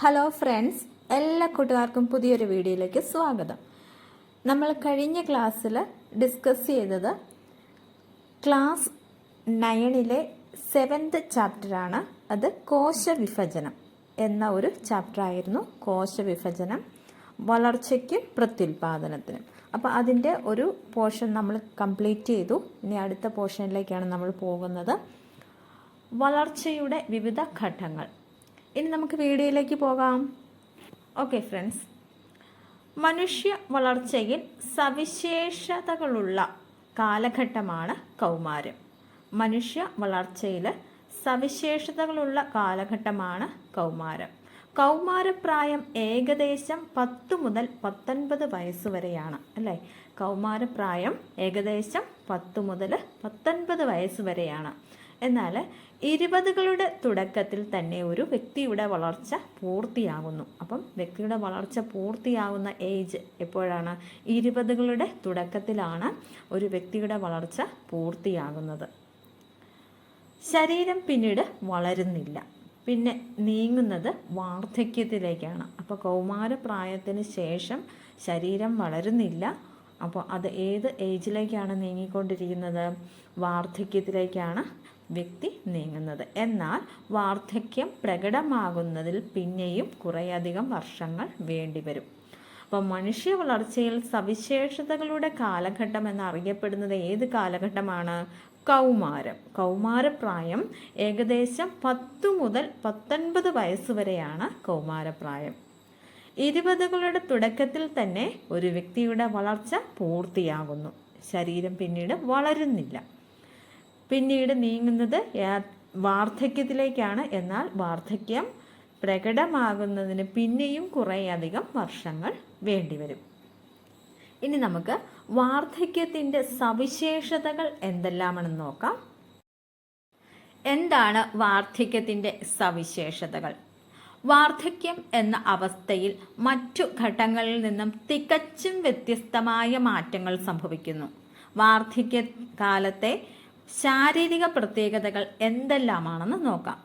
Hello friends, എല്ലാ കൂട്ടുകാർക്കും പുതിയൊരു വീഡിയോയിലേക്ക് സ്വാഗതം. നമ്മൾ കഴിഞ്ഞ ക്ലാസ്സിൽ ഡിസ്കസ് ചെയ്തത് ക്ലാസ് 9ലെ 7th ചാപ്റ്ററാണ്. അത് കോശവിഭജനം എന്ന ഒരു ചാപ്റ്ററായിരുന്നു. കോശവിഭജനം വളർച്ചയ്ക്കും പ്രത്യുൽപാദനത്തിനും. അപ്പോൾ അതിൻ്റെ ഒരു പോർഷൻ നമ്മൾ കംപ്ലീറ്റ് ചെയ്തു. ഇനി അടുത്ത പോർഷനിലേക്കാണ് നമ്മൾ പോകുന്നത്. വളർച്ചയുടെ വിവിധ ഘട്ടങ്ങൾ. ഇനി നമുക്ക് വീഡിയോയിലേക്ക് പോകാം. ഓക്കെ ഫ്രണ്ട്സ്, മനുഷ്യ വളർച്ചയിൽ സവിശേഷതകളുള്ള കാലഘട്ടമാണ് കൗമാരം. മനുഷ്യ വളർച്ചയിൽ സവിശേഷതകളുള്ള കാലഘട്ടമാണ് കൗമാരം. കൗമാരപ്രായം ഏകദേശം 10 മുതൽ 19 വയസ്സ് വരെയാണ്, അല്ലേ? കൗമാരപ്രായം ഏകദേശം 10 മുതൽ 19 വയസ്സ് വരെയാണ്. എന്നാൽ 20കളുടെ തുടക്കത്തിൽ തന്നെ ഒരു വ്യക്തിയുടെ വളർച്ച പൂർത്തിയാകുന്നു. അപ്പം വ്യക്തിയുടെ വളർച്ച പൂർത്തിയാകുന്ന ഏജ് എപ്പോഴാണ്? 20കളുടെ തുടക്കത്തിലാണ് ഒരു വ്യക്തിയുടെ വളർച്ച പൂർത്തിയാകുന്നത്. ശരീരം പിന്നീട് വളരുന്നില്ല, പിന്നെ നീങ്ങുന്നത് വാർദ്ധക്യത്തിലേക്കാണ്. അപ്പോൾ കൗമാരപ്രായത്തിന് ശേഷം ശരീരം വളരുന്നില്ല. അപ്പോൾ അത് ഏത് ഏജിലേക്കാണ് നീങ്ങിക്കൊണ്ടിരിക്കുന്നത്? വാർദ്ധക്യത്തിലേക്കാണ് വ്യക്തി നീങ്ങുന്നത്. എന്നാൽ വാർദ്ധക്യം പ്രകടമാകുന്നതിൽ പിന്നെയും കുറേയധികം വർഷങ്ങൾ വേണ്ടിവരും. അപ്പോൾ മനുഷ്യ വളർച്ചയിൽ സവിശേഷതകളുടെ കാലഘട്ടം എന്നറിയപ്പെടുന്നത് ഏത് കാലഘട്ടമാണ്? കൗമാരം. കൗമാരപ്രായം ഏകദേശം 10 മുതൽ 19 വയസ്സ് വരെയാണ് കൗമാരപ്രായം. 20കളുടെ തുടക്കത്തിൽ തന്നെ ഒരു വ്യക്തിയുടെ വളർച്ച പൂർത്തിയാകുന്നു. ശരീരം പിന്നീട് വളരുന്നില്ല, പിന്നീട് നീങ്ങുന്നത് വാർദ്ധക്യത്തിലേക്കാണ്. എന്നാൽ വാർദ്ധക്യം പ്രകടമാകുന്നതിന് പിന്നെയും കുറേയധികം വർഷങ്ങൾ വേണ്ടിവരും. ഇനി നമുക്ക് വാർദ്ധക്യത്തിൻ്റെ സവിശേഷതകൾ എന്തെല്ലാമാണെന്ന് നോക്കാം. എന്താണ് വാർദ്ധക്യത്തിൻ്റെ സവിശേഷതകൾ? വാർദ്ധക്യം എന്ന അവസ്ഥയിൽ മറ്റു ഘട്ടങ്ങളിൽ നിന്നും തികച്ചും വ്യത്യസ്തമായ മാറ്റങ്ങൾ സംഭവിക്കുന്നു. വാർദ്ധക്യകാലത്തെ ശാരീരിക പ്രത്യേകതകൾ എന്തെല്ലാമാണെന്ന് നോക്കാം.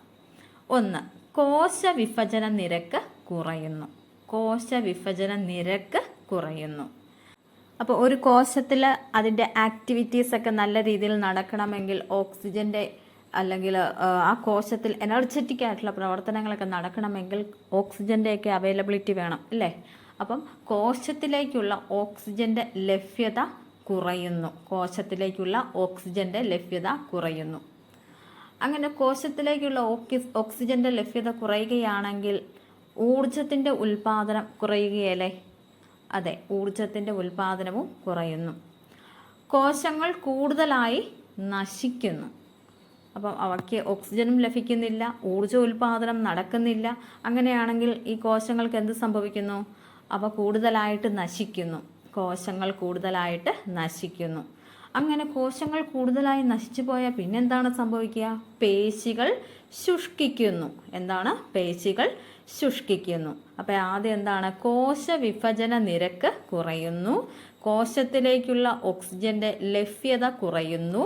1. കോശവിഭജന നിരക്ക് കുറയുന്നു. കോശവിഭജന നിരക്ക് കുറയുന്നു. അപ്പോൾ ഒരു കോശത്തിൽ അതിൻ്റെ ആക്ടിവിറ്റീസൊക്കെ നല്ല രീതിയിൽ നടക്കണമെങ്കിൽ ഓക്സിജൻ്റെ അല്ലെങ്കിൽ ആ കോശത്തിൽ എനർജറ്റിക് ആയിട്ടുള്ള പ്രവർത്തനങ്ങളൊക്കെ നടക്കണമെങ്കിൽ ഓക്സിജൻ്റെയൊക്കെ അവൈലബിലിറ്റി വേണം, അല്ലേ? അപ്പം കോശത്തിലേക്കുള്ള ഓക്സിജൻ്റെ ലഭ്യത കുറയുന്നു. കോശത്തിലേക്കുള്ള ഓക്സിജൻ്റെ ലഭ്യത കുറയുന്നു. അങ്ങനെ കോശത്തിലേക്കുള്ള ഓക്സിജൻ്റെ ലഭ്യത കുറയുകയാണെങ്കിൽ ഊർജത്തിൻ്റെ ഉൽപ്പാദനം കുറയുകയല്ലേ? അതെ, ഊർജത്തിൻ്റെ ഉൽപ്പാദനവും കുറയുന്നു. കോശങ്ങൾ കൂടുതലായി നശിക്കുന്നു. അപ്പം അവയ്ക്ക് ഓക്സിജനും ലഭിക്കുന്നില്ല, ഊർജ ഉൽപ്പാദനം നടക്കുന്നില്ല. അങ്ങനെയാണെങ്കിൽ ഈ കോശങ്ങൾക്ക് എന്ത് സംഭവിക്കുന്നു? അവ കൂടുതലായിട്ട് നശിക്കുന്നു. കോശങ്ങൾ കൂടുതലായിട്ട് നശിക്കുന്നു. അങ്ങനെ കോശങ്ങൾ കൂടുതലായി നശിച്ചു പോയാൽ പിന്നെന്താണ് സംഭവിക്കുക? പേശികൾ ശുഷ്കിക്കുന്നു. എന്താണ്? പേശികൾ ശുഷ്കിക്കുന്നു. അപ്പോൾ ആദ്യം എന്താണ്? കോശവിഭജന നിരക്ക് കുറയുന്നു, കോശത്തിലേക്കുള്ള ഓക്സിജന്റെ ലഭ്യത കുറയുന്നു,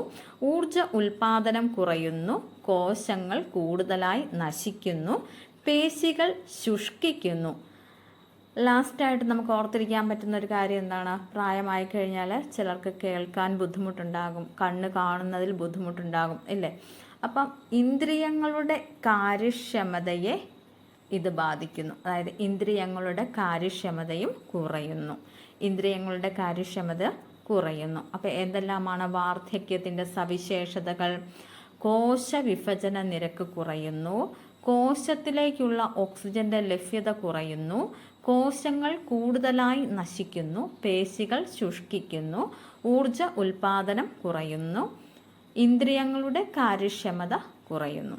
ഊർജ ഉൽപാദനം കുറയുന്നു, കോശങ്ങൾ കൂടുതലായി നശിക്കുന്നു, പേശികൾ ശുഷ്കിക്കുന്നു. ലാസ്റ്റായിട്ട് നമുക്ക് ഓർത്തിരിക്കാൻ പറ്റുന്ന ഒരു കാര്യം എന്താണ്? പ്രായമായി കഴിഞ്ഞാൽ ചിലർക്ക് കേൾക്കാൻ ബുദ്ധിമുട്ടുണ്ടാകും, കണ്ണ് കാണുന്നതിൽ ബുദ്ധിമുട്ടുണ്ടാകും, ഇല്ലേ? അപ്പം ഇന്ദ്രിയങ്ങളുടെ കാര്യക്ഷമതയെ ഇത് ബാധിക്കുന്നു. അതായത് ഇന്ദ്രിയങ്ങളുടെ കാര്യക്ഷമതയും കുറയുന്നു. ഇന്ദ്രിയങ്ങളുടെ കാര്യക്ഷമത കുറയുന്നു. അപ്പോൾ എന്തെല്ലാമാണ് വാർദ്ധക്യത്തിൻ്റെ സവിശേഷതകൾ? കോശവിഭജന നിരക്ക് കുറയുന്നു, കോശത്തിലേക്കുള്ള ഓക്സിജന്റെ ലഭ്യത കുറയുന്നു, കോശങ്ങൾ കൂടുതലായി നശിക്കുന്നു, പേശികൾ ശുഷ്കിക്കുന്നു, ഊർജ ഉൽപാദനം കുറയുന്നു, ഇന്ദ്രിയങ്ങളുടെ കാര്യക്ഷമത കുറയുന്നു.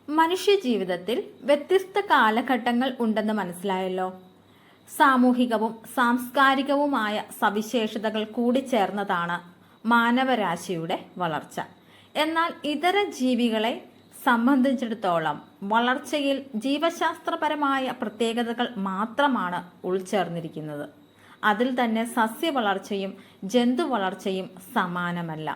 മനുഷ്യജീവിതത്തിൽ വ്യത്യസ്ത കാലഘട്ടങ്ങൾ ഉണ്ടെന്ന് മനസ്സിലായല്ലോ. സാമൂഹികവും സാംസ്കാരികവുമായ സവിശേഷതകൾ കൂടിച്ചേർന്നതാണ് മാനവരാശിയുടെ വളർച്ച. എന്നാൽ ഇതര ജീവികളെ സംബന്ധിച്ചിടത്തോളം വളർച്ചയിൽ ജീവശാസ്ത്രപരമായ പ്രത്യേകതകൾ മാത്രമാണ് ഉൾച്ചേർന്നിരിക്കുന്നത്. അതിൽ തന്നെ സസ്യവളർച്ചയും ജന്തു വളർച്ചയും സമാനമല്ല.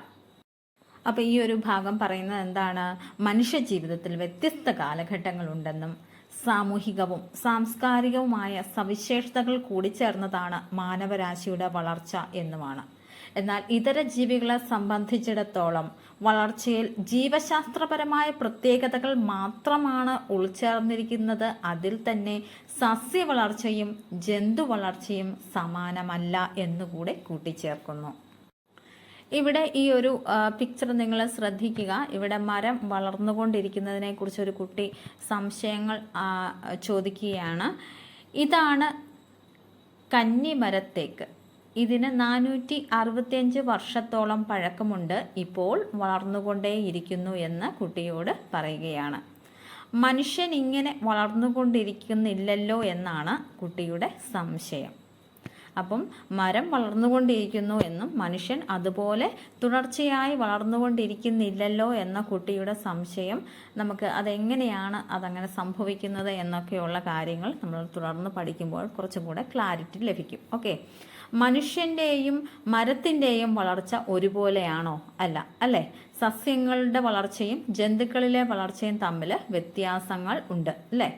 അപ്പോൾ ഈ ഒരു ഭാഗം പറയുന്നത് എന്താണ്? മനുഷ്യ ജീവിതത്തിൽ വ്യത്യസ്ത കാലഘട്ടങ്ങളുണ്ടെന്നും സാമൂഹികവും സാംസ്കാരികവുമായ സവിശേഷതകൾ കൂടിച്ചേർന്നതാണ് മാനവരാശിയുടെ വളർച്ച എന്നുമാണ്. എന്നാൽ ഇതര ജീവികളെ സംബന്ധിച്ചിടത്തോളം വളർച്ചയിൽ ജീവശാസ്ത്രപരമായ പ്രത്യേകതകൾ മാത്രമാണ് ഉൾച്ചേർന്നിരിക്കുന്നത്. അതിൽ തന്നെ സസ്യ വളർച്ചയും ജന്തു വളർച്ചയും സമാനമല്ല എന്നുകൂടെ കൂട്ടിച്ചേർക്കുന്നു. ഇവിടെ ഈ ഒരു പിക്ചർ നിങ്ങൾ ശ്രദ്ധിക്കുക. ഇവിടെ മരം വളർന്നുകൊണ്ടിരിക്കുന്നതിനെ കുറിച്ച് ഒരു കുട്ടി സംശയങ്ങൾ ചോദിക്കുകയാണ്. ഇതാണ് കന്നിമരത്തേക്ക്. ഇതിന് 465 വർഷത്തോളം പഴക്കമുണ്ട്. ഇപ്പോൾ വളർന്നുകൊണ്ടേയിരിക്കുന്നു എന്ന് കുട്ടിയോട് പറയുകയാണ്. മനുഷ്യൻ ഇങ്ങനെ വളർന്നുകൊണ്ടിരിക്കുന്നില്ലല്ലോ എന്നാണ് കുട്ടിയുടെ സംശയം. അപ്പം മരം വളർന്നുകൊണ്ടിരിക്കുന്നു എന്നും മനുഷ്യൻ അതുപോലെ തുടർച്ചയായി വളർന്നുകൊണ്ടിരിക്കുന്നില്ലല്ലോ എന്ന കുട്ടിയുടെ സംശയം, നമുക്ക് അതെങ്ങനെയാണ് അതങ്ങനെ സംഭവിക്കുന്നത് എന്നൊക്കെയുള്ള കാര്യങ്ങൾ നമ്മൾ തുടർന്ന് പഠിക്കുമ്പോൾ കുറച്ചും കൂടെ ക്ലാരിറ്റി ലഭിക്കും. ഓക്കെ, മനുഷ്യൻ്റെയും മരത്തിൻ്റെയും വളർച്ച ഒരുപോലെയാണോ? അല്ല, അല്ലേ? സസ്യങ്ങളുടെ വളർച്ചയും ജന്തുക്കളിലെ വളർച്ചയും തമ്മിൽ വ്യത്യാസങ്ങൾ ഉണ്ട്, അല്ലേ?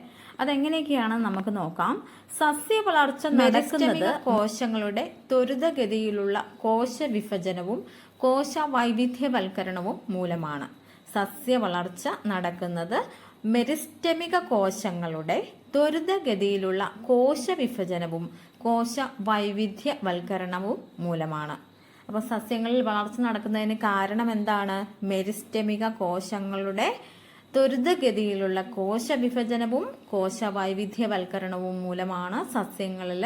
അതെങ്ങനെയൊക്കെയാണ് നമുക്ക് നോക്കാം. സസ്യ വളർച്ച നടക്കുന്നത് കോശങ്ങളുടെ ത്വരിതഗതിയിലുള്ള കോശ വിഭജനവും കോശ വൈവിധ്യവൽക്കരണവും മൂലമാണ്. സസ്യ വളർച്ച നടക്കുന്നത് മെരിസ്റ്റമിക കോശങ്ങളുടെ ത്വരിതഗതിയിലുള്ള കോശ വിഭജനവും കോശ വൈവിധ്യവൽക്കരണവും മൂലമാണ്. അപ്പോൾ സസ്യങ്ങളിൽ വളർച്ച നടക്കുന്നതിന് കാരണം എന്താണ്? മെരിസ്റ്റമിക കോശങ്ങളുടെ ത്വരിതഗതിയിലുള്ള കോശ വിഭജനവും കോശ വൈവിധ്യവൽക്കരണവും മൂലമാണ് സസ്യങ്ങളിൽ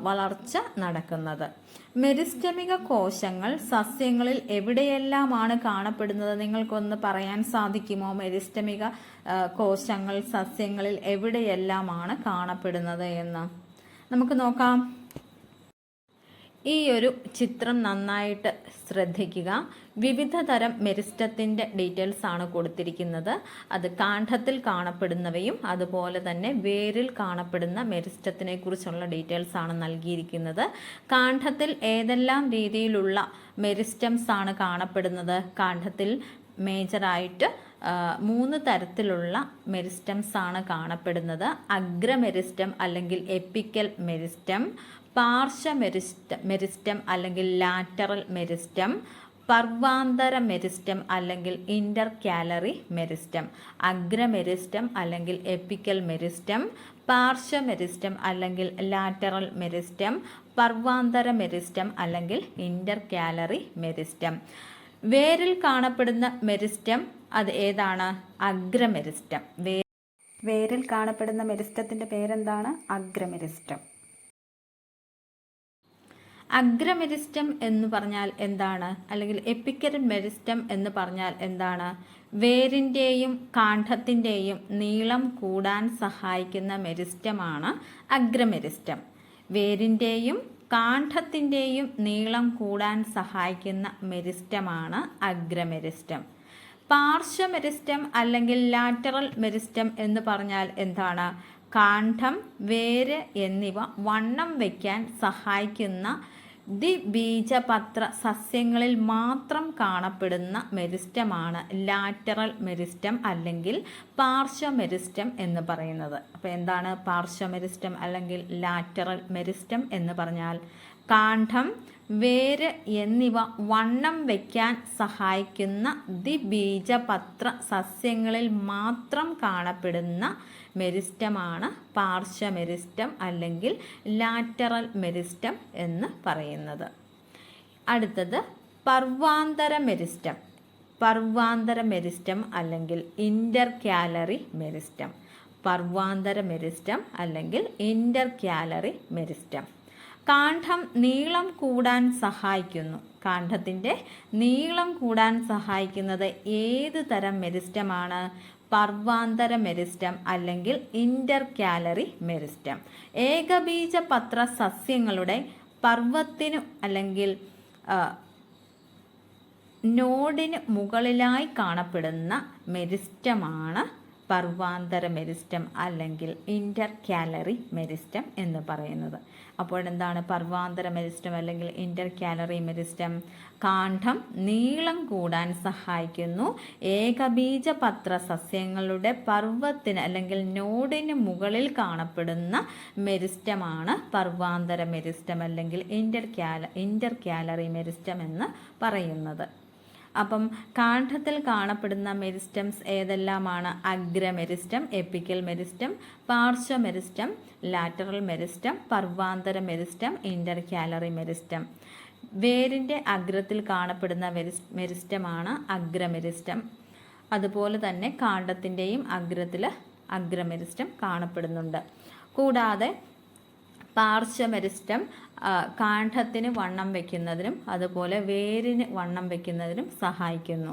വളർച്ച നടക്കുന്നത്. മെരിസ്റ്റമിക കോശങ്ങൾ സസ്യങ്ങളിൽ എവിടെയെല്ലാമാണ് കാണപ്പെടുന്നത്? നിങ്ങൾക്കൊന്ന് പറയാൻ സാധിക്കുമോ? മെരിസ്റ്റമിക കോശങ്ങൾ സസ്യങ്ങളിൽ എവിടെയെല്ലാമാണ് കാണപ്പെടുന്നത് എന്ന് നമുക്ക് നോക്കാം. ഈ ഒരു ചിത്രം നന്നായിട്ട് ശ്രദ്ധിക്കുക. വിവിധ തരം മെരിസ്റ്റത്തിൻ്റെ ഡീറ്റെയിൽസ് ആണ് കൊടുത്തിരിക്കുന്നത്. അത് കാണ്ഡത്തിൽ കാണപ്പെടുന്നവയും അതുപോലെ തന്നെ വേരിൽ കാണപ്പെടുന്ന മെരിസ്റ്റത്തിനെ കുറിച്ചുള്ള ഡീറ്റെയിൽസ് ആണ് നൽകിയിരിക്കുന്നത്. കാണ്ഡത്തിൽ ഏതെല്ലാം രീതിയിലുള്ള മെരിസ്റ്റംസ് ആണ് കാണപ്പെടുന്നത്? കാണ്ഡത്തിൽ മേജറായിട്ട് 3 തരത്തിലുള്ള മെരിസ്റ്റംസ് ആണ് കാണപ്പെടുന്നത്. അഗ്രമെരിസ്റ്റം അല്ലെങ്കിൽ എപ്പിക്കൽ മെരിസ്റ്റം, പാർശ്വ മെരിസ്റ്റം അല്ലെങ്കിൽ ലാറ്ററൽ മെരിസ്റ്റം, പർവാന്തര മെരിസ്റ്റം അല്ലെങ്കിൽ ഇന്റർകാലറി മെരിസ്റ്റം. അഗ്രമെരിസ്റ്റം അല്ലെങ്കിൽ എപ്പിക്കൽ മെരിസ്റ്റം, പാർശ്വ മെരിസ്റ്റം അല്ലെങ്കിൽ ലാറ്ററൽ മെരിസ്റ്റം, പർവാന്തര മെരിസ്റ്റം അല്ലെങ്കിൽ ഇന്റർകാലറി മെരിസ്റ്റം. വേരിൽ കാണപ്പെടുന്ന മെരിസ്റ്റം അത് ഏതാണ്? അഗ്രമെരിസ്റ്റം. വേരിൽ കാണപ്പെടുന്ന മെരിസ്റ്റത്തിന്റെ പേരെന്താണ്? അഗ്രമെരിസ്റ്റം. അഗ്രമെരിസ്റ്റം എന്ന് പറഞ്ഞാൽ എന്താണ്? അല്ലെങ്കിൽ എപ്പിക്കൽ മെരിസ്റ്റം എന്ന് പറഞ്ഞാൽ എന്താണ്? വേരിൻ്റെയും കാണ്ഡത്തിൻ്റെയും നീളം കൂടാൻ സഹായിക്കുന്ന മെരിസ്റ്റമാണ് അഗ്രമെരിസ്റ്റം. വേരിൻ്റെയും കാണ്ഡത്തിൻ്റെയും നീളം കൂടാൻ സഹായിക്കുന്ന മെരിസ്റ്റമാണ് അഗ്രമെരിസ്റ്റം. പാർശ്വമെരിസ്റ്റം അല്ലെങ്കിൽ ലാറ്ററൽ മെരിസ്റ്റം എന്ന് പറഞ്ഞാൽ എന്താണ്? കാണ്ഡം, വേര് എന്നിവ വണ്ണം വയ്ക്കാൻ സഹായിക്കുന്ന ദ്വിബീജപത്ര സസ്യങ്ങളിൽ മാത്രം കാണപ്പെടുന്ന മെരിസ്റ്റമാണ് ലാറ്ററൽ മെരിസ്റ്റം അല്ലെങ്കിൽ പാർശ്വമെരിസ്റ്റം എന്ന് പറയുന്നത്. അപ്പോൾ എന്താണ് പാർശ്വമെരിസ്റ്റം അല്ലെങ്കിൽ ലാറ്ററൽ മെരിസ്റ്റം എന്ന് പറഞ്ഞാൽ? കാണ്ഡം, വേര് എന്നിവ വണ്ണം വയ്ക്കാൻ സഹായിക്കുന്ന ദ്വിബീജപത്ര സസ്യങ്ങളിൽ മാത്രം കാണപ്പെടുന്ന മെരിസ്റ്റമാണ് പാർശ്വമെരിസ്റ്റം അല്ലെങ്കിൽ ലാറ്ററൽ മെരിസ്റ്റം എന്ന് പറയുന്നത്. അടുത്തത് പർവാന്തര മെരിസ്റ്റം. പർവാന്തര മെരിസ്റ്റം അല്ലെങ്കിൽ ഇന്റർകാലറി മെരിസ്റ്റം. പർവാന്തര മെരിസ്റ്റം അല്ലെങ്കിൽ ഇന്റർകാലറി മെരിസ്റ്റം. കാണ്ഡം നീളം കൂടാൻ സഹായിക്കുന്നു. കാണ്ഡത്തിൻ്റെ നീളം കൂടാൻ സഹായിക്കുന്നത് ഏത് തരം മെരിസ്റ്റമാണ്? പർവാന്തര മെരിസ്റ്റം അല്ലെങ്കിൽ ഇന്റർകാലറി മെരിസ്റ്റം. ഏകബീജപത്ര സസ്യങ്ങളുടെ പർവ്വത്തിനു അല്ലെങ്കിൽ നോഡിന് മുകളിലായി കാണപ്പെടുന്ന മെരിസ്റ്റമാണ് പർവാന്തര മെരിസ്റ്റം അല്ലെങ്കിൽ ഇൻ്റർ കാലറി മെരിസ്റ്റം എന്ന് പറയുന്നത്. അപ്പോൾ എന്താണ് പർവാന്തര മെരിസ്റ്റം അല്ലെങ്കിൽ ഇൻ്റർ കാലറി മെരിസ്റ്റം? കാണ്ഡം നീളം കൂടാൻ സഹായിക്കുന്നു. ഏകബീജപത്ര സസ്യങ്ങളുടെ പർവ്വത്തിന് അല്ലെങ്കിൽ നോഡിന് മുകളിൽ കാണപ്പെടുന്ന മെരിസ്റ്റമാണ് പർവാന്തര മെരിസ്റ്റം അല്ലെങ്കിൽ ഇൻ്റർ കാലറി മെരിസ്റ്റം എന്ന് പറയുന്നത്. അപ്പം കാണ്ഡത്തിൽ കാണപ്പെടുന്ന മെരിസ്റ്റംസ് ഏതെല്ലാമാണ്? അഗ്രമെരിസ്റ്റം, എപ്പിക്കൽ മെരിസ്റ്റം, പാർശ്വ മെരിസ്റ്റം, ലാറ്ററൽ മെരിസ്റ്റം, പർവാന്തര മെരിസ്റ്റം, ഇൻ്റർ കാലറി മെരിസ്റ്റം. വേരിൻ്റെ അഗ്രത്തിൽ കാണപ്പെടുന്ന മെരിസ്റ്റമാണ് അഗ്രമെരിസ്റ്റം. അതുപോലെ തന്നെ കാണ്ഡത്തിൻ്റെയും അഗ്രത്തിൽ അഗ്രമെരിസ്റ്റം കാണപ്പെടുന്നുണ്ട്. കൂടാതെ പാർശ്വമെരിസ്റ്റം കാണ്ഡത്തിന് വണ്ണം വയ്ക്കുന്നതിനും അതുപോലെ വേരിന് വണ്ണം വയ്ക്കുന്നതിനും സഹായിക്കുന്നു.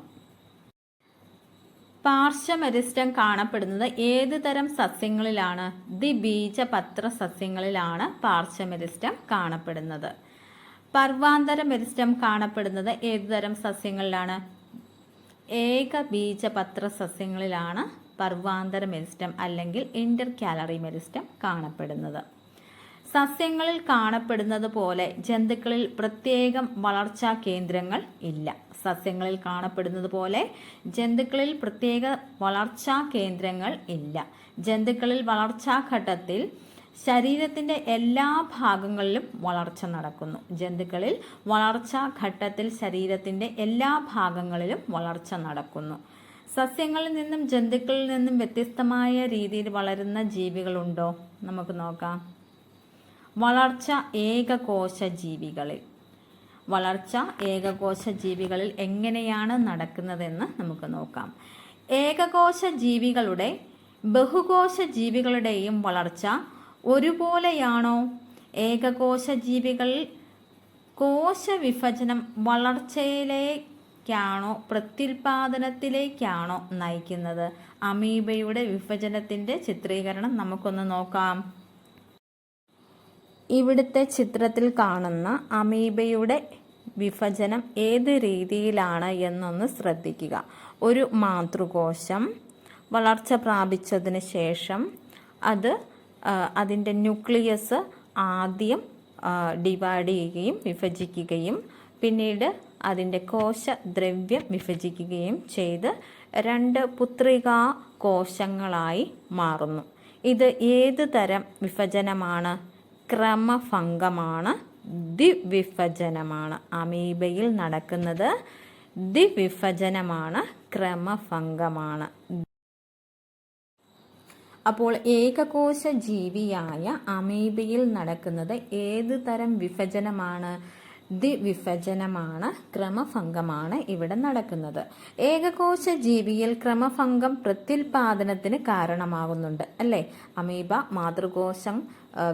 പാർശ്വമെരിസ്റ്റം കാണപ്പെടുന്നത് ഏത് തരം സസ്യങ്ങളിലാണ്? ദ്വിബീജപത്ര സസ്യങ്ങളിലാണ് പാർശ്വമെരിസ്റ്റം കാണപ്പെടുന്നത്. പർവാന്തര മെരിസ്റ്റം കാണപ്പെടുന്നത് ഏത് തരം സസ്യങ്ങളിലാണ്? ഏകബീജപത്ര സസ്യങ്ങളിലാണ് പർവാന്തര മെരിസ്റ്റം അല്ലെങ്കിൽ ഇൻ്റർ കാലറി മെരിസ്റ്റം കാണപ്പെടുന്നത്. സസ്യങ്ങളിൽ കാണപ്പെടുന്നത് പോലെ ജന്തുക്കളിൽ പ്രത്യേകം വളർച്ചാ കേന്ദ്രങ്ങൾ ഇല്ല. സസ്യങ്ങളിൽ കാണപ്പെടുന്നത് പോലെ ജന്തുക്കളിൽ പ്രത്യേക വളർച്ചാ കേന്ദ്രങ്ങൾ ഇല്ല. ജന്തുക്കളിൽ വളർച്ചാഘട്ടത്തിൽ ശരീരത്തിൻ്റെ എല്ലാ ഭാഗങ്ങളിലും വളർച്ച നടക്കുന്നു. ജന്തുക്കളിൽ വളർച്ചാഘട്ടത്തിൽ ശരീരത്തിൻ്റെ എല്ലാ ഭാഗങ്ങളിലും വളർച്ച നടക്കുന്നു. സസ്യങ്ങളിൽ നിന്നും ജന്തുക്കളിൽ നിന്നും വ്യത്യസ്തമായ രീതിയിൽ വളരുന്ന ജീവികളുണ്ടോ? നമുക്ക് നോക്കാം. വളർച്ച ഏകകോശ ജീവികളിൽ. വളർച്ച ഏകകോശ ജീവികളിൽ എങ്ങനെയാണ് നടക്കുന്നതെന്ന് നമുക്ക് നോക്കാം. ഏകകോശ ജീവികളുടെ ബഹുകോശ ജീവികളുടെയും വളർച്ച ഒരുപോലെയാണോ? ഏകകോശ ജീവികളിൽ കോശവിഭജനം വളർച്ചയിലേക്കാണോ പ്രത്യുൽപാദനത്തിലേക്കാണോ നയിക്കുന്നത്? അമീബയുടെ വിഭജനത്തിൻ്റെ ചിത്രീകരണം നമുക്കൊന്ന് നോക്കാം. ഇവിടുത്തെ ചിത്രത്തിൽ കാണുന്ന അമീബയുടെ വിഭജനം ഏത് രീതിയിലാണ് എന്നൊന്ന് ശ്രദ്ധിക്കുക. ഒരു മാതൃകോശം വളർച്ച പ്രാപിച്ചതിന് ശേഷം അതിൻ്റെ ന്യൂക്ലിയസ് ആദ്യം ഡിവൈഡ് ചെയ്യുകയും വിഭജിക്കുകയും പിന്നീട് അതിൻ്റെ കോശദ്രവ്യം വിഭജിക്കുകയും ചെയ്ത് 2 പുത്രികാ കോശങ്ങളായി മാറുന്നു. ഇത് ഏത് തരം വിഭജനമാണ്? ക്രമഭംഗമാണ്, ദ്വിവിഭജനമാണ്. അമീബയിൽ നടക്കുന്നത് ദ്വിവിഭജനമാണ്, ക്രമഭംഗമാണ്. അപ്പോൾ ഏകകോശ ജീവിയായ അമീബയിൽ നടക്കുന്നത് ഏത് തരം വിഭജനമാണ്? ദ്വിവിഭജനമാണ്, ക്രമഭംഗമാണ് ഇവിടെ നടക്കുന്നത്. ഏകകോശ ജീവിയിൽ ക്രമഭംഗം പ്രത്യുൽപാദനത്തിന് കാരണമാകുന്നുണ്ട് അല്ലേ? അമീബ മാതൃകോശം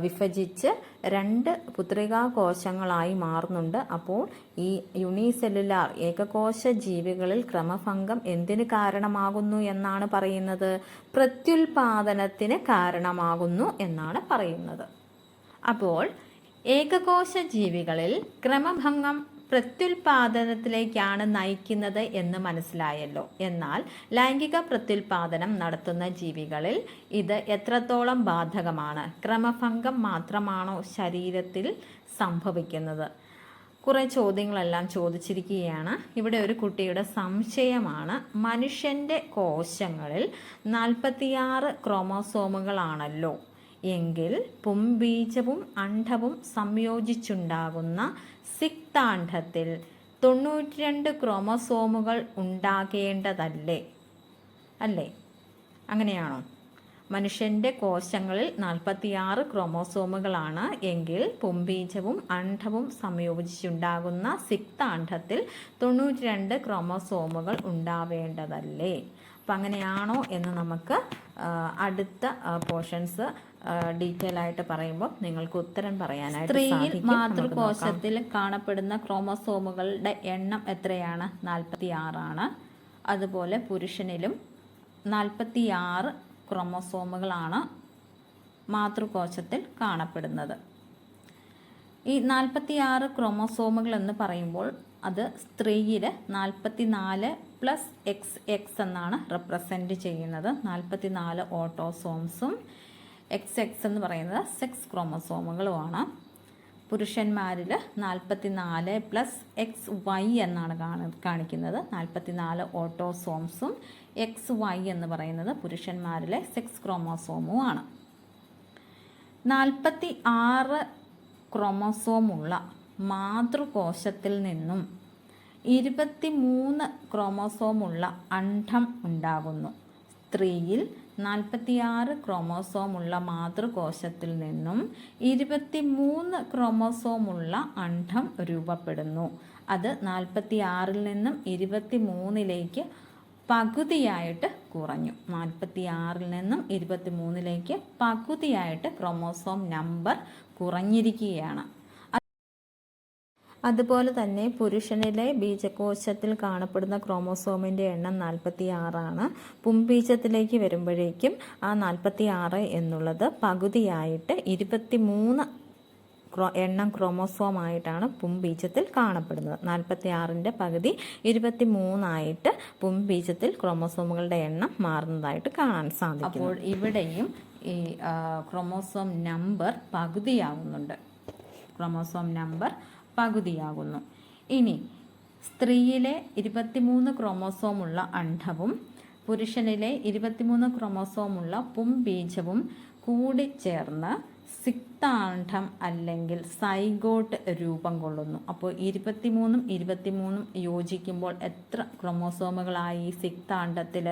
വിഭജിച്ച് 2 പുത്രികാ കോശങ്ങളായി മാറുന്നുണ്ട്. അപ്പോൾ ഈ യൂണിസെല്ലുലാർ ഏകകോശ ജീവികളിൽ ക്രമഭംഗം എന്തിന് കാരണമാകുന്നു എന്നാണ് പറയുന്നത്? പ്രത്യുൽപാദനത്തിന് കാരണമാകുന്നു എന്നാണ് പറയുന്നത്. അപ്പോൾ ഏകകോശ ജീവികളിൽ ക്രമഭംഗം പ്രത്യുൽപാദനത്തിലേക്കാണ് നയിക്കുന്നത് എന്ന് മനസ്സിലായല്ലോ. എന്നാൽ ലൈംഗിക പ്രത്യുൽപാദനം നടത്തുന്ന ജീവികളിൽ ഇത് എത്രത്തോളം ബാധകമാണ്? ക്രമഭംഗം മാത്രമാണോ ശരീരത്തിൽ സംഭവിക്കുന്നത്? കുറേ ചോദ്യങ്ങളെല്ലാം ചോദിച്ചിരിക്കുകയാണ്. ഇവിടെ ഒരു കുട്ടിയുടെ സംശയമാണ്, മനുഷ്യൻ്റെ കോശങ്ങളിൽ 46 ക്രോമോസോമുകളാണല്ലോ എങ്കിൽ പുംബീജവും അണ്ഡവും സംയോജിച്ചുണ്ടാകുന്ന സിക്താണ്ഡത്തിൽ 92 ക്രോമോസോമുകൾ ഉണ്ടാകേണ്ടതല്ലേ? അല്ലേ? അങ്ങനെയാണോ? മനുഷ്യൻ്റെ കോശങ്ങളിൽ 46 ക്രോമോസോമുകളാണ് എങ്കിൽ പുംബീജവും അണ്ഡവും സംയോജിച്ചുണ്ടാകുന്ന സിക്താണ്ഡത്തിൽ 92 ക്രോമോസോമുകൾ ഉണ്ടാവേണ്ടതല്ലേ? അപ്പം അങ്ങനെയാണോ എന്ന് നമുക്ക് അടുത്ത പോർഷൻസ് ഡീറ്റെയിൽ ആയിട്ട് പറയുമ്പോൾ നിങ്ങൾക്ക് ഉത്തരം പറയാനായിട്ട് സ്ത്രീയിൽ മാതൃകോശത്തിൽ കാണപ്പെടുന്ന ക്രോമോസോമുകളുടെ എണ്ണം എത്രയാണ്? 46 ആണ്. അതുപോലെ പുരുഷനിലും 46 ക്രോമോസോമുകളാണ് മാതൃകോശത്തിൽ കാണപ്പെടുന്നത്. ഈ 46 ക്രോമോസോമുകൾ എന്ന് പറയുമ്പോൾ അത് സ്ത്രീയിൽ 44 പ്ലസ് എക്സ് എക്സ് എന്നാണ് റെപ്രസെൻറ്റ് ചെയ്യുന്നത്. 44 ഓട്ടോസോംസും എക്സ് എക്സ് എന്ന് പറയുന്നത് സെക്സ് ക്രോമസോമുകളുമാണ്. പുരുഷന്മാരിൽ 44 പ്ലസ് എക്സ് വൈ എന്നാണ് കാണിക്കുന്നത്. 44 ഓട്ടോസോംസും എക്സ് വൈ എന്ന് പറയുന്നത് പുരുഷന്മാരിലെ സെക്സ് ക്രോമസോമുമാണ്. 46 ക്രോമസോമുള്ള മാതൃകോശത്തിൽ നിന്നും 23 ക്രോമസോമുള്ള അണ്ഡം ഉണ്ടാകുന്നു. സ്ത്രീയിൽ 46 ക്രോമസോമുള്ള മാതൃകോശത്തിൽ നിന്നും 23 ക്രോമസോമുള്ള അണ്ഡം രൂപപ്പെടുന്നു. അത് 46 നിന്നും 23 പകുതിയായിട്ട് കുറഞ്ഞു. 46 നിന്നും 23 പകുതിയായിട്ട് ക്രോമോസോം നമ്പർ കുറഞ്ഞിരിക്കുകയാണ്. അതുപോലെ തന്നെ പുരുഷനിലെ ബീജകോശത്തിൽ കാണപ്പെടുന്ന ക്രോമോസോമിൻ്റെ എണ്ണം 46 പുംബീജത്തിലേക്ക് വരുമ്പോഴേക്കും ആ 46 എന്നുള്ളത് പകുതിയായിട്ട് 23 എണ്ണം ക്രോമോസോമായിട്ടാണ് പുംബീജത്തിൽ കാണപ്പെടുന്നത്. 46ൻ്റെ പകുതി 23 പുംബീജത്തിൽ ക്രോമോസോമുകളുടെ എണ്ണം മാറുന്നതായിട്ട് കാണാൻ സാധിക്കും. അപ്പോൾ ഇവിടെയും ഈ ക്രോമോസോം നമ്പർ പകുതിയാകുന്നുണ്ട്. ക്രോമോസോം നമ്പർ പകുതിയാകുന്നു. ഇനി സ്ത്രീയിലെ 23 ക്രോമോസോമുള്ള അണ്ഡവും പുരുഷനിലെ 23 ക്രോമോസോമുള്ള പുംബീജവും കൂടിച്ചേർന്ന് സിക്താണ്ഡം അല്ലെങ്കിൽ സൈഗോട്ട് രൂപം കൊള്ളുന്നു. അപ്പോൾ 23 യോജിക്കുമ്പോൾ എത്ര ക്രോമോസോമുകളായി? സിക്താണ്ഡത്തിൽ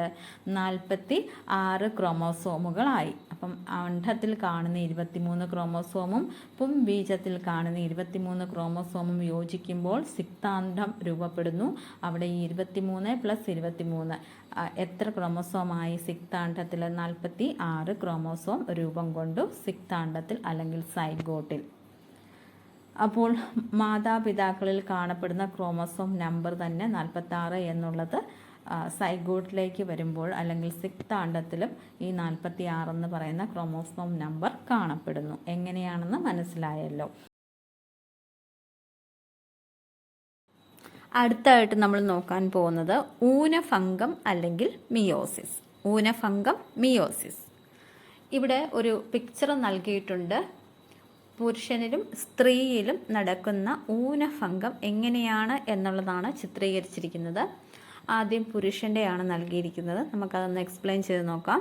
46 ക്രോമോസോമുകളായി. അപ്പം അണ്ഡത്തിൽ കാണുന്ന 23 ക്രോമോസോമും പുംബീജത്തിൽ കാണുന്ന 23 ക്രോമോസോമും യോജിക്കുമ്പോൾ സിക്താണ്ഡം രൂപപ്പെടുന്നു. അവിടെ 23 പ്ലസ് 23 എത്ര ക്രോമോസോമായി? സിക്താണ്ഡത്തിൽ 46 ക്രോമോസോം രൂപം കൊണ്ടു സിക്താണ്ഡത്തിൽ അല്ലെങ്കിൽ സൈഗോട്ടിൽ. അപ്പോൾ മാതാപിതാക്കളിൽ കാണപ്പെടുന്ന ക്രോമോസോം നമ്പർ തന്നെ 46 എന്നുള്ളത് സൈഗോട്ടിലേക്ക് വരുമ്പോൾ അല്ലെങ്കിൽ സിക്താണ്ഡത്തിലും ഈ 46 എന്ന് പറയുന്ന ക്രോമോസോം നമ്പർ കാണപ്പെടുന്നു. എങ്ങനെയാണെന്ന് മനസ്സിലായല്ലോ. അടുത്തായിട്ട് നമ്മൾ നോക്കാൻ പോകുന്നത് ഊനഭംഗം അല്ലെങ്കിൽ മിയോസിസ്. ഊനഭംഗം, മിയോസിസ്. ഇവിടെ ഒരു പിക്ചർ നൽകിയിട്ടുണ്ട്. പുരുഷനിലും സ്ത്രീയിലും നടക്കുന്ന ഊനഭംഗം എങ്ങനെയാണ് എന്നുള്ളതാണ് ചിത്രീകരിച്ചിരിക്കുന്നത്. ആദ്യം പുരുഷൻ്റെയാണ് നൽകിയിരിക്കുന്നത്. നമുക്കതൊന്ന് എക്സ്പ്ലെയിൻ ചെയ്ത് നോക്കാം.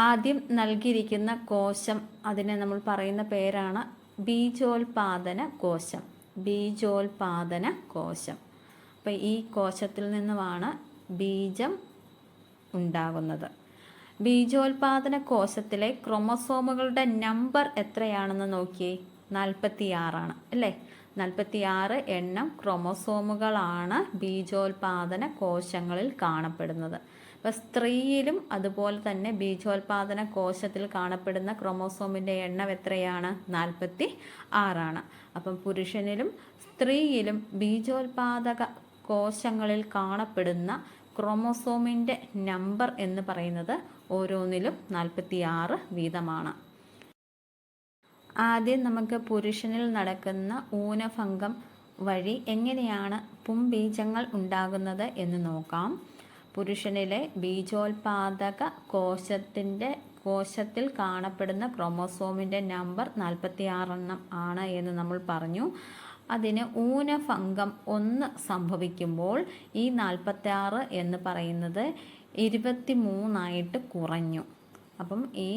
ആദ്യം നൽകിയിരിക്കുന്ന കോശം, അതിനെ നമ്മൾ പറയുന്ന പേരാണ് ബീജോൽപാദന കോശം. ബീജോൽപാദന കോശം. അപ്പോൾ ഈ കോശത്തിൽ നിന്നുമാണ് ബീജം ഉണ്ടാകുന്നത്. ബീജോൽപാദന കോശത്തിലെ ക്രോമസോമുകളുടെ നമ്പർ എത്രയാണെന്ന് നോക്കിയേ. 46 അല്ലേ? 46 എണ്ണം ക്രോമസോമുകളാണ് ബീജോൽപാദന കോശങ്ങളിൽ കാണപ്പെടുന്നത്. അപ്പോൾ സ്ത്രീയിലും അതുപോലെ തന്നെ ബീജോൽപാദന കോശത്തിൽ കാണപ്പെടുന്ന ക്രോമോസോമിൻ്റെ എണ്ണം എത്രയാണ്? 46. അപ്പം പുരുഷനിലും സ്ത്രീയിലും ബീജോൽപാദക കോശങ്ങളിൽ കാണപ്പെടുന്ന ക്രോമോസോമിൻ്റെ നമ്പർ എന്ന് പറയുന്നത് ഓരോന്നിലും 46 വീതമാണ്. ആദ്യം നമുക്ക് പുരുഷനിൽ നടക്കുന്ന ഊനഭംഗം വഴി എങ്ങനെയാണ് പുംബീജങ്ങൾ ഉണ്ടാകുന്നത് എന്ന് നോക്കാം. പുരുഷനിലെ ബീജോൽപാദക കോശത്തിൽ കാണപ്പെടുന്ന ക്രോമോസോമിൻ്റെ നമ്പർ 46 ആണ് എന്ന് നമ്മൾ പറഞ്ഞു. അതിന് ഊനഭംഗം 1 സംഭവിക്കുമ്പോൾ ഈ 46 എന്ന് പറയുന്നത് 23 കുറഞ്ഞു. അപ്പം ഈ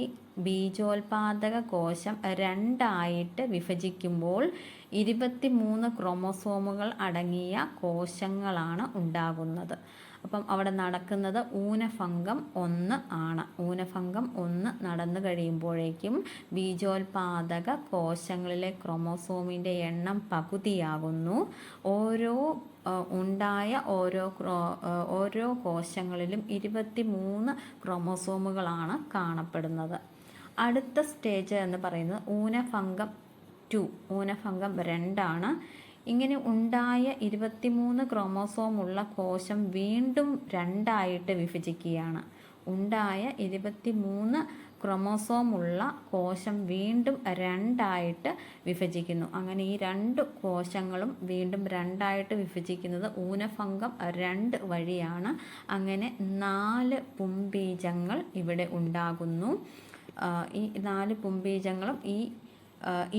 ബീജോൽപാദക കോശം 2 വിഭജിക്കുമ്പോൾ 23 ക്രോമോസോമുകൾ അടങ്ങിയ കോശങ്ങളാണ് ഉണ്ടാകുന്നത്. അപ്പം അവിടെ നടക്കുന്നത് ഊനഭംഗം 1 ആണ്. ഊനഭംഗം 1 നടന്നു കഴിയുമ്പോഴേക്കും ബീജോൽപാദക കോശങ്ങളിലെ ക്രോമോസോമിൻ്റെ എണ്ണം പകുതിയാകുന്നു. ഓരോ കോശങ്ങളിലും 23 ക്രോമോസോമുകളാണ് കാണപ്പെടുന്നത്. അടുത്ത സ്റ്റേജ് എന്ന് പറയുന്നത് ഊനഭംഗം 2. ഊനഭംഗം 2 ആണ്. ഇങ്ങനെ ഉണ്ടായ 23 ക്രോമോസോം ഉള്ള കോശം വീണ്ടും 2 വിഭജിക്കുകയാണ്. ഉണ്ടായ 23 ക്രോമോസോമുള്ള കോശം വീണ്ടും രണ്ടായിട്ട് വിഭജിക്കുന്നു. അങ്ങനെ ഈ 2 കോശങ്ങളും വീണ്ടും രണ്ടായിട്ട് വിഭജിക്കുന്നത് ഊനഭംഗം 2 വഴിയാണ്. അങ്ങനെ 4 പുംബീജങ്ങൾ ഇവിടെ ഉണ്ടാകുന്നു. ഈ 4 പുംബീജങ്ങളും ഈ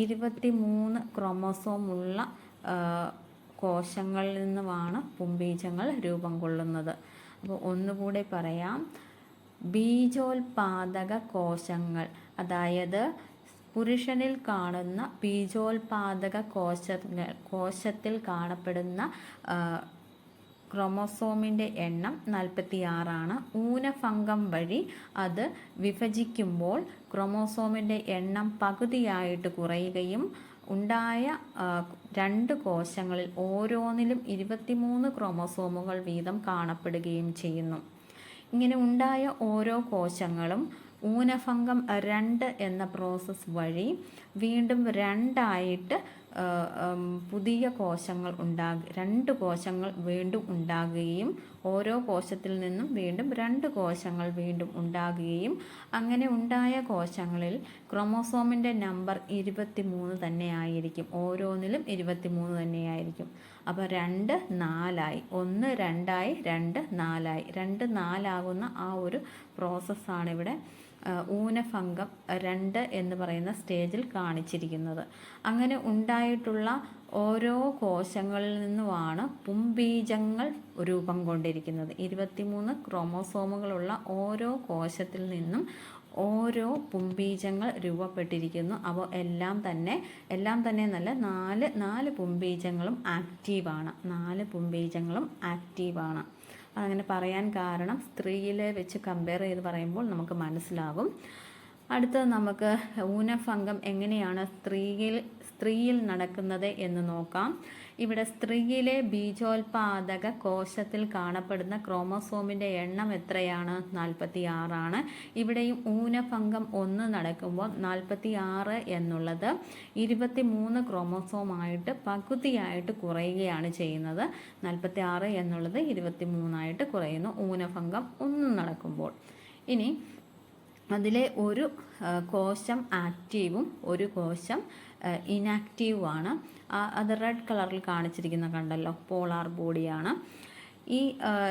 23 ക്രോമോസോമുള്ള കോശങ്ങളിൽ നിന്നുമാണ് പുംബീജങ്ങൾ രൂപം കൊള്ളുന്നത്. അപ്പോൾ ഒന്നുകൂടെ പറയാം. ബീജോൽപാദക കോശങ്ങൾ, അതായത് പുരുഷനിൽ കാണുന്ന ബീജോൽപാദക കോശത്തിൽ കാണപ്പെടുന്ന ക്രോമോസോമിൻ്റെ എണ്ണം 46. ഊനഭംഗം വഴി അത് വിഭജിക്കുമ്പോൾ ക്രോമോസോമിൻ്റെ എണ്ണം പകുതിയായിട്ട് കുറയുകയും ഉണ്ടായ 2 കോശങ്ങളിൽ ഓരോന്നിലും 23 ക്രോമോസോമുകൾ വീതം കാണപ്പെടുകയും ചെയ്യുന്നു. ഇങ്ങനെ ഉണ്ടായ ഓരോ കോശങ്ങളും ഊനഭംഗം 2 എന്ന പ്രോസസ്സ് വഴി വീണ്ടും രണ്ടായിട്ട് പുതിയ കോശങ്ങൾ 2 കോശങ്ങൾ വീണ്ടും ഉണ്ടാകുകയും ഓരോ കോശത്തിൽ നിന്നും വീണ്ടും 2 കോശങ്ങൾ വീണ്ടും ഉണ്ടാകുകയും അങ്ങനെ ഉണ്ടായ കോശങ്ങളിൽ ക്രോമോസോമിൻ്റെ നമ്പർ 23 തന്നെ ആയിരിക്കും. ഓരോന്നിലും 23 തന്നെയായിരിക്കും. അപ്പോൾ 2 4 ആയി, 1 2 ആയി, 2 4 ആയി. 2 4 ആകുന്ന ആ ഒരു പ്രോസസ്സാണ് ഇവിടെ ഊനഭംഗം 2 എന്ന് പറയുന്ന സ്റ്റേജിൽ കാണിച്ചിരിക്കുന്നത്. അങ്ങനെ ഉണ്ടായിട്ടുള്ള ഓരോ കോശങ്ങളിൽ നിന്നുമാണ് പുംബീജങ്ങൾ രൂപം കൊണ്ടിരിക്കുന്നത്. 23 ക്രോമോസോമുകളുള്ള ഓരോ കോശത്തിൽ നിന്നും ഓരോ പുംബീജങ്ങൾ രൂപപ്പെട്ടിരിക്കുന്നു. അപ്പോൾ എല്ലാം തന്നെ എന്നല്ല, 4 പുംബീജങ്ങളും ആക്റ്റീവാണ്. 4 പുംബീജങ്ങളും ആക്റ്റീവാണ്. അങ്ങനെ പറയാൻ കാരണം സ്ത്രീയിലെ വെച്ച് കമ്പയർ ചെയ്ത് പറയുമ്പോൾ നമുക്ക് മനസ്സിലാകും. അടുത്തത് നമുക്ക് ഊനഭംഗം എങ്ങനെയാണ് സ്ത്രീയിൽ നടക്കുന്നത് എന്ന് നോക്കാം. ഇവിടെ സ്ത്രീയിലെ ബീജോൽപാദക കോശത്തിൽ കാണപ്പെടുന്ന ക്രോമോസോമിൻ്റെ എണ്ണം എത്രയാണ്? 46. ഇവിടെയും ഊനഭംഗം 1 നടക്കുമ്പോൾ 46 എന്നുള്ളത് 23 ക്രോമോസോമായിട്ട് പകുതിയായിട്ട് കുറയുകയാണ് ചെയ്യുന്നത്. 46 എന്നുള്ളത് 23 കുറയുന്നു ഊനഭംഗം 1 നടക്കുമ്പോൾ. ഇനി അതിലെ ഒരു കോശം ആക്റ്റീവും ഒരു കോശം ഇനാക്റ്റീവുമാണ്. അത് റെഡ് കളറിൽ കാണിച്ചിരിക്കുന്ന കണ്ടല്ലോ, പോളാർ ബോഡിയാണ്. ഈ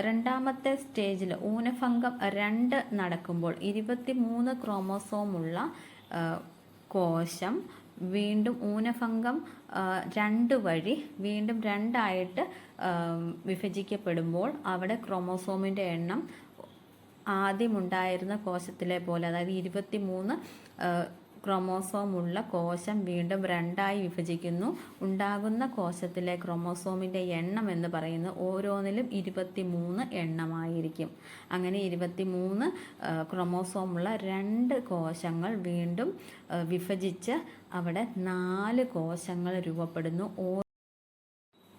രണ്ടാമത്തെ സ്റ്റേജിൽ ഊനഭംഗം 2 നടക്കുമ്പോൾ 23 ക്രോമോസോമുള്ള കോശം വീണ്ടും ഊനഭംഗം 2 വഴി വീണ്ടും രണ്ടായിട്ട് വിഭജിക്കപ്പെടുമ്പോൾ അവിടെ ക്രോമോസോമിൻ്റെ എണ്ണം ആദ്യമുണ്ടായിരുന്ന കോശത്തിലെ പോലെ, അതായത് 23 ക്രോമോസോമുള്ള കോശം വീണ്ടും രണ്ടായി വിഭജിക്കുന്നു. ഉണ്ടാകുന്ന കോശത്തിലെ ക്രോമോസോമിൻ്റെ എണ്ണം എന്ന് പറയുന്നത് ഓരോന്നിലും 23 എണ്ണമായിരിക്കും. അങ്ങനെ 23 ക്രോമോസോമുള്ള 2 കോശങ്ങൾ വീണ്ടും വിഭജിച്ച് അവിടെ 4 കോശങ്ങൾ രൂപപ്പെടുന്നു.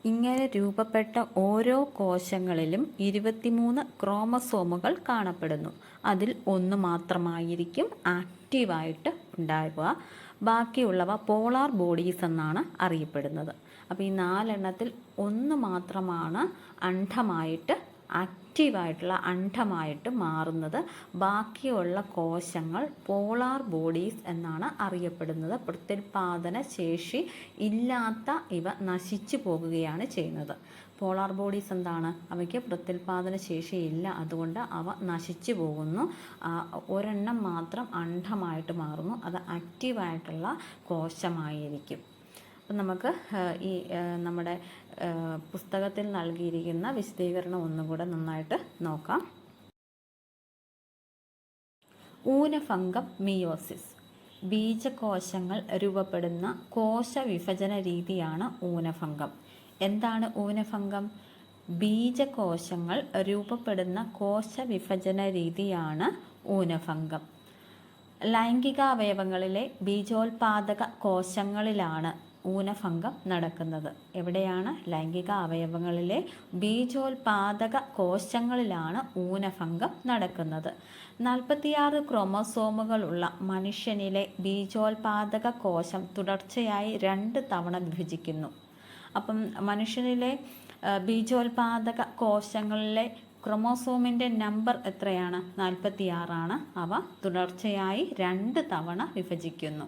ഇങ്ങനെ രൂപപ്പെട്ട ഓരോ കോശങ്ങളിലും 23 ക്രോമസോമുകൾ കാണപ്പെടുന്നു. അതിൽ 1 മാത്രമായിരിക്കും ആക്റ്റീവായിട്ട് ഉണ്ടാവുക. ബാക്കിയുള്ളവ പോളാർ ബോഡീസ് എന്നാണ് അറിയപ്പെടുന്നത്. അപ്പോൾ ഈ 4 എണ്ണത്തിൽ 1 മാത്രമാണ് ആക്റ്റീവായിട്ടുള്ള അണ്ഡമായിട്ട് മാറുന്നത്. ബാക്കിയുള്ള കോശങ്ങൾ പോളാർ ബോഡീസ് എന്നാണ് അറിയപ്പെടുന്നത്. പ്രത്യുൽപാദന ശേഷി ഇല്ലാത്ത ഇവ നശിച്ചു പോകുകയാണ് ചെയ്യുന്നത്. പോളാർ ബോഡീസ് എന്താണ്? അവയ്ക്ക് പ്രത്യുൽപാദന ശേഷിയില്ല, അതുകൊണ്ട് അവ നശിച്ചു പോകുന്നു. ഒരെണ്ണം മാത്രം അണ്ഡമായിട്ട് മാറുന്നു. അത് ആക്റ്റീവായിട്ടുള്ള കോശമായിരിക്കും. അപ്പം നമുക്ക് ഈ നമ്മുടെ പുസ്തകത്തിൽ നൽകിയിരിക്കുന്ന വിശദീകരണം ഒന്നുകൂടെ നന്നായിട്ട് നോക്കാം. ഊനഭംഗം മിയോസിസ്. ബീജകോശങ്ങൾ രൂപപ്പെടുന്ന കോശവിഭജന രീതിയാണ് ഊനഭംഗം. എന്താണ് ഊനഭംഗം? ബീജകോശങ്ങൾ രൂപപ്പെടുന്ന കോശവിഭജന രീതിയാണ് ഊനഭംഗം. ലൈംഗികാവയവങ്ങളിലെ ബീജോൽപാദക കോശങ്ങളിലാണ് ഊനഭംഗം നടക്കുന്നത്. എവിടെയാണ്? ലൈംഗിക അവയവങ്ങളിലെ ബീജോൽപാദക കോശങ്ങളിലാണ് ഊനഭംഗം നടക്കുന്നത്. 46 ക്രോമോസോമുകളുള്ള മനുഷ്യനിലെ ബീജോൽപാദക കോശം തുടർച്ചയായി 2 തവണ വിഭജിക്കുന്നു. അപ്പം മനുഷ്യനിലെ ബീജോൽപാദക കോശങ്ങളിലെ ക്രോമോസോമിൻ്റെ നമ്പർ എത്രയാണ്? 46 അവ തുടർച്ചയായി 2 തവണ വിഭജിക്കുന്നു.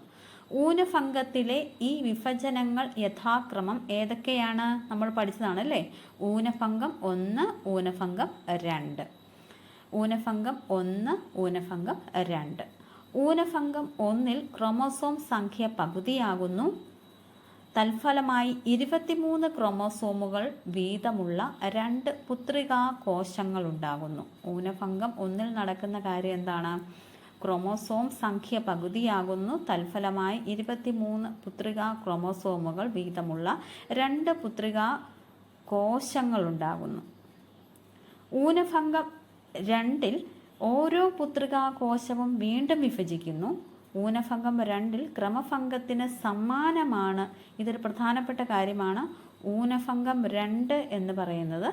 ഊനഭംഗത്തിലെ ഈ വിഭജനങ്ങൾ യഥാക്രമം ഏതൊക്കെയാണ്? നമ്മൾ പഠിച്ചതാണ് അല്ലേ? ഊനഭംഗം 1, ഊനഭംഗം 2. ഊനഭംഗം 1, ഊനഭംഗം 2. ഊനഭംഗം 1-ൽ ക്രോമോസോം സംഖ്യ പകുതിയാകുന്നു. തൽഫലമായി 23 ക്രോമോസോമുകൾ വീതമുള്ള 2 പുത്രികാ കോശങ്ങളുണ്ടാകുന്നു. ഊനഭംഗം 1-ൽ നടക്കുന്ന കാര്യം എന്താണ്? ക്രോമോസോം സംഖ്യ പകുതിയാകുന്നു. തൽഫലമായി 23 പുത്രികാ ക്രോമോസോമുകൾ വീതമുള്ള 2 പുത്രികാ കോശങ്ങളുണ്ടാകുന്നു. ഊനഭംഗം 2-ൽ ഓരോ പുത്രികാ കോശവും വീണ്ടും വിഭജിക്കുന്നു. ഊനഭംഗം 2-ൽ ക്രമഭംഗത്തിന് സമാനമാണ്. ഇതൊരു പ്രധാനപ്പെട്ട കാര്യമാണ്. ഊനഭംഗം 2 എന്ന് പറയുന്നത്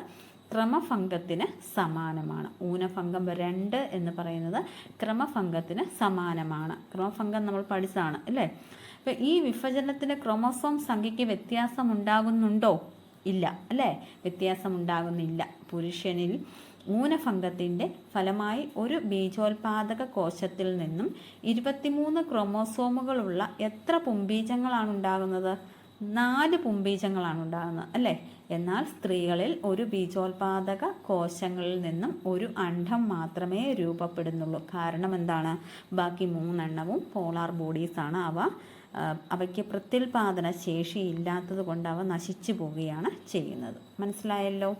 ക്രമഭംഗത്തിന് സമാനമാണ്. ഊനഭംഗം 2 എന്ന് പറയുന്നത് ക്രമഭംഗത്തിന് സമാനമാണ്. ക്രമഭംഗം നമ്മൾ പഠിച്ചതാണ് അല്ലേ? അപ്പോൾ ഈ വിഭജനത്തിന് ക്രോമോസോം സംഖ്യയ്ക്ക് വ്യത്യാസം ഉണ്ടാകുന്നുണ്ടോ? ഇല്ല അല്ലേ? വ്യത്യാസം ഉണ്ടാകുന്നില്ല. പുരുഷനിൽ ഊനഭംഗത്തിൻ്റെ ഫലമായി ഒരു ബീജോൽപാദക കോശത്തിൽ നിന്നും 23 ക്രോമോസോമുകളുള്ള എത്ര പുംബീജങ്ങളാണ് ഉണ്ടാകുന്നത്? 4 പുംബീജങ്ങളാണ് ഉണ്ടാകുന്നത് അല്ലേ? എന്നാൽ സ്ത്രീകളിൽ ഒരു ബീജോൽപാദക കോശങ്ങളിൽ നിന്നും ഒരു അണ്ഡം മാത്രമേ രൂപപ്പെടുന്നുള്ളൂ. കാരണം എന്താണ്? ബാക്കി 3 എണ്ണവും പോളാർ ബോഡീസാണ്. അവയ്ക്ക് പ്രത്യുൽപാദന ശേഷി ഇല്ലാത്തത് കൊണ്ട് അവ നശിച്ചു പോവുകയാണ് ചെയ്യുന്നത്. മനസ്സിലായല്ലോ?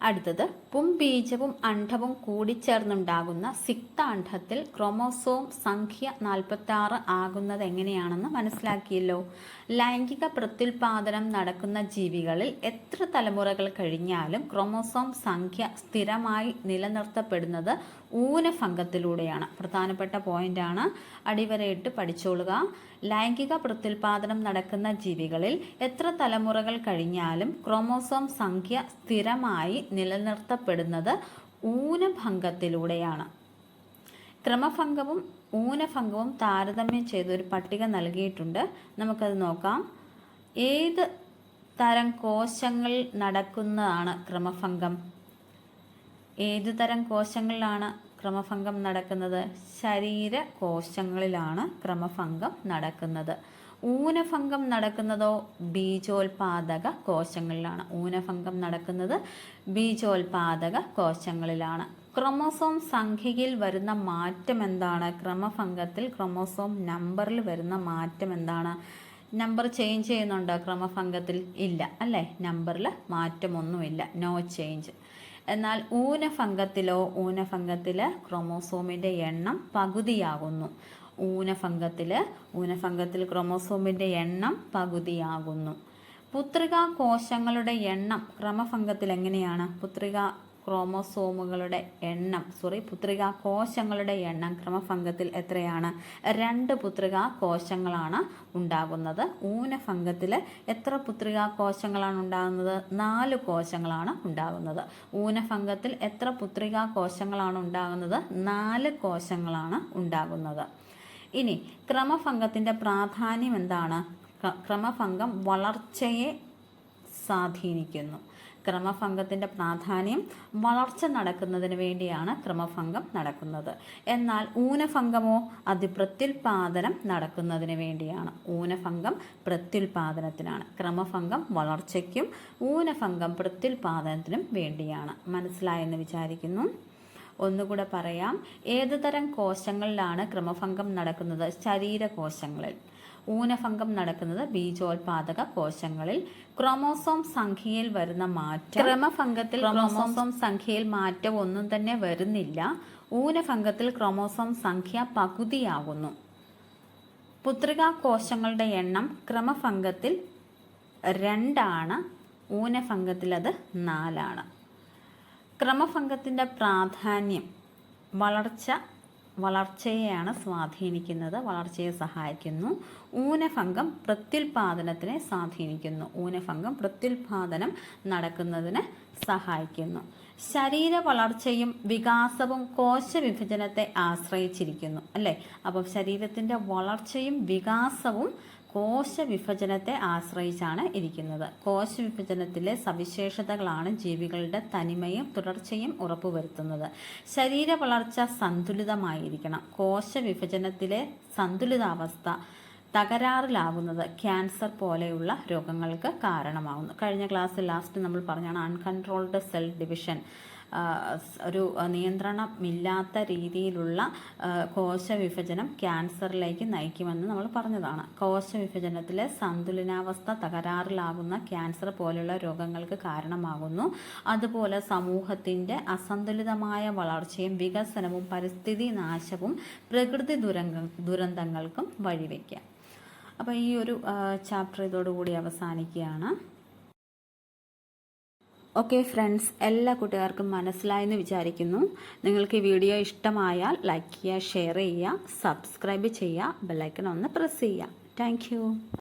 അടുത്തത്, പുംബീജവും അണ്ഡവും കൂടിച്ചേർന്നുണ്ടാകുന്ന സിക്താണ്ഡത്തിൽ ക്രോമോസോം സംഖ്യ 46 ആകുന്നത് എങ്ങനെയാണെന്ന് മനസ്സിലാക്കിയല്ലോ. ലൈംഗിക പ്രത്യുൽപാദനം നടക്കുന്ന ജീവികളിൽ എത്ര തലമുറകൾ കഴിഞ്ഞാലും ക്രോമോസോം സംഖ്യ സ്ഥിരമായി നിലനിർത്തപ്പെടുന്നത് ഊനഭംഗത്തിലൂടെയാണ്. പ്രധാനപ്പെട്ട പോയിന്റാണ്, അടിവരയിട്ട് പഠിച്ചോളുക. ലൈംഗിക പ്രത്യുൽപാദനം നടക്കുന്ന ജീവികളിൽ എത്ര തലമുറകൾ കഴിഞ്ഞാലും ക്രോമോസോം സംഖ്യ സ്ഥിരമായി നിലനിർത്തപ്പെടുന്നത് ഊനഭംഗത്തിലൂടെയാണ്. ക്രമഭംഗവും ഊനഭംഗവും താരതമ്യം ചെയ്തൊരു പട്ടിക നൽകിയിട്ടുണ്ട്. നമുക്കത് നോക്കാം. ഏത് തരം കോശങ്ങളിൽ നടക്കുന്നതാണ് ക്രമഭംഗം? ഏതു തരം കോശങ്ങളിലാണ് ക്രമഭംഗം നടക്കുന്നത്? ശരീരകോശങ്ങളിലാണ് ക്രമഭംഗം നടക്കുന്നത്. ഊനഭംഗം നടക്കുന്നതോ ബീജോൽപാദക കോശങ്ങളിലാണ്. ഊനഭംഗം നടക്കുന്നത് ബീജോൽപാദക കോശങ്ങളിലാണ്. ക്രോമോസോം സംഖ്യയിൽ വരുന്ന മാറ്റം എന്താണ്? ക്രമഭംഗത്തിൽ ക്രോമോസോം നമ്പറിൽ വരുന്ന മാറ്റം എന്താണ്? നമ്പർ ചേഞ്ച് ചെയ്യുന്നുണ്ടോ ക്രമഭംഗത്തിൽ? ഇല്ല അല്ലേ? നമ്പറിൽ മാറ്റമൊന്നുമില്ല, നോ ചേഞ്ച്. എന്നാൽ ഊനഭംഗത്തിൽ ക്രോമോസോമിൻ്റെ എണ്ണം പകുതിയാകുന്നു. ഊനഭംഗത്തിൽ ക്രോമോസോമിൻ്റെ എണ്ണം പകുതിയാകുന്നു. പുത്രികാ കോശങ്ങളുടെ എണ്ണം ക്രമഭംഗത്തിൽ എങ്ങനെയാണ്? പുത്രികാ കോശങ്ങളുടെ എണ്ണം ക്രമഭംഗത്തിൽ എത്രയാണ്? 2 പുത്രികാ കോശങ്ങളാണ് ഉണ്ടാകുന്നത്. ഊനഭംഗത്തിൽ എത്ര പുത്രികാ കോശങ്ങളാണ് ഉണ്ടാകുന്നത്? 4 കോശങ്ങളാണ് ഉണ്ടാകുന്നത്. ഊനഭംഗത്തിൽ എത്ര പുത്രികാ കോശങ്ങളാണ് ഉണ്ടാകുന്നത്? 4 കോശങ്ങളാണ് ഉണ്ടാകുന്നത്. ഇനി ക്രമഭംഗത്തിൻ്റെ പ്രാധാന്യം എന്താണ്? ക്രമഭംഗം വളർച്ചയെ സ്വാധീനിക്കുന്നു. ക്രമഭംഗത്തിൻ്റെ പ്രാധാന്യം വളർച്ച നടക്കുന്നതിന് വേണ്ടിയാണ് ക്രമഭംഗം നടക്കുന്നത്. എന്നാൽ ഊനഭംഗമോ? അത് പ്രത്യുൽപാദനം നടക്കുന്നതിന് വേണ്ടിയാണ്. ഊനഭംഗം പ്രത്യുൽപാദനത്തിനാണ്. ക്രമഭംഗം വളർച്ചയ്ക്കും ഊനഭംഗം പ്രത്യുൽപാദനത്തിനും വേണ്ടിയാണ്. മനസ്സിലായെന്ന് വിചാരിക്കുന്നു. ഒന്നുകൂടെ പറയാം. ഏതു തരം കോശങ്ങളിലാണ് ക്രമഭംഗം നടക്കുന്നത്? ശരീരകോശങ്ങളിൽ. ഊനഭംഗം നടക്കുന്നത് ബീജോൽപാദക കോശങ്ങളിൽ. ക്രോമോസോം സംഖ്യയിൽ വരുന്ന മാറ്റം, ക്രമഭംഗത്തിൽ ക്രോമോസോം സംഖ്യയിൽ മാറ്റം ഒന്നും തന്നെ വരുന്നില്ല. ഊനഭംഗത്തിൽ ക്രോമോസോം സംഖ്യ പകുതിയാകുന്നു. പുത്രികാ കോശങ്ങളുടെ എണ്ണം ക്രമഭംഗത്തിൽ 2 ഊനഭംഗത്തിൽ അത് 4. ക്രമഭംഗത്തിൻ്റെ പ്രാധാന്യം വളർച്ചയെയാണ് സ്വാധീനിക്കുന്നത്, വളർച്ചയെ സഹായിക്കുന്നു. ഊനഭംഗം പ്രത്യുൽപാദനത്തിനെ സ്വാധീനിക്കുന്നു. ഊനഭംഗം പ്രത്യുൽപാദനം നടക്കുന്നതിന് സഹായിക്കുന്നു. ശരീര വളർച്ചയും വികാസവും കോശവിഭജനത്തെ ആശ്രയിച്ചിരിക്കുന്നു അല്ലേ? അപ്പം ശരീരത്തിൻ്റെ വളർച്ചയും വികാസവും കോശവിഭജനത്തെ ആശ്രയിച്ചാണ് ഇരിക്കുന്നത്. കോശവിഭജനത്തിലെ സവിശേഷതകളാണ് ജീവികളുടെ തനിമയും തുടർച്ചയും ഉറപ്പുവരുത്തുന്നത്. ശരീര വളർച്ച സന്തുലിതമായിരിക്കണം. കോശവിഭജനത്തിലെ സന്തുലിതാവസ്ഥ തകരാറിലാകുന്നത് ക്യാൻസർ പോലെയുള്ള രോഗങ്ങൾക്ക് കാരണമാകുന്നു. കഴിഞ്ഞ ക്ലാസ്സിൽ ലാസ്റ്റ് നമ്മൾ പറഞ്ഞാണ് അൺകൺട്രോൾഡ് സെൽ ഡിവിഷൻ, ഒരു നിയന്ത്രണമില്ലാത്ത രീതിയിലുള്ള കോശവിഭജനം ക്യാൻസറിലേക്ക് നയിക്കുമെന്ന് നമ്മൾ പറഞ്ഞതാണ്. കോശവിഭജനത്തിലെ സന്തുലനാവസ്ഥ തകരാറിലാകുന്ന ക്യാൻസർ പോലെയുള്ള രോഗങ്ങൾക്ക് കാരണമാകുന്നു. അതുപോലെ സമൂഹത്തിൻ്റെ അസന്തുലിതമായ വളർച്ചയും വികസനവും പരിസ്ഥിതി നാശവും പ്രകൃതി ദുരന്തങ്ങൾക്കും വഴിവെക്കാം. അപ്പോൾ ഈ ഒരു ചാപ്റ്റർ ഇതോടുകൂടി അവസാനിക്കുകയാണ്. ഓക്കെ ഫ്രണ്ട്സ്, എല്ലാ കൂട്ടുകാർക്കും മനസ്സിലായെന്ന് വിചാരിക്കുന്നു. നിങ്ങൾക്ക് ഈ വീഡിയോ ഇഷ്ടമായാൽ ലൈക്ക് ചെയ്യുക, ഷെയർ ചെയ്യുക, സബ്സ്ക്രൈബ് ചെയ്യുക, ബെല്ലൈക്കൺ ഒന്ന് പ്രസ് ചെയ്യുക. താങ്ക്